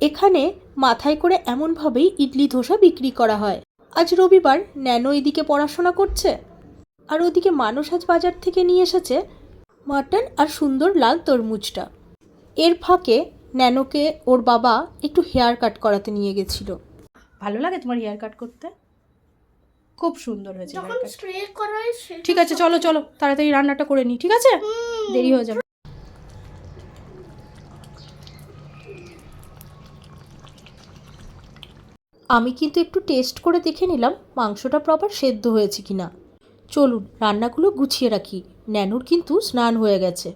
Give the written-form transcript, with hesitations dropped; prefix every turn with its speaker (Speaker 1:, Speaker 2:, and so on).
Speaker 1: এখানে মাথায় করে এমনভাবেই ইডলি ধোসা বিক্রি করা হয়। আজ রবিবার, ন্যানো এদিকে পড়াশোনা করছে আর ওদিকে মানুষ আজ বাজার থেকে নিয়ে এসেছে মাটন আর সুন্দর লাল তরমুজটা। এর ফাঁকে ন্যানোকে ওর বাবা একটু হেয়ার কাট করাতে নিয়ে গেছিল। ভালো লাগে তোমার হেয়ার কাট করতে? খুব সুন্দর হয়েছে। ঠিক আছে, চলো চলো তাড়াতাড়ি রান্নাটা করে নিই, ঠিক আছে? দেরি হয়ে যাবে। আমি কিন্তু একটু টেস্ট করে দেখে নিলাম মাংসটা প্রপার সেদ্ধ হয়েছে কিনা। চলুন রান্নাগুলো গুছিয়ে রাখি, ন্যানুর কিন্তু স্নান হয়ে গেছে।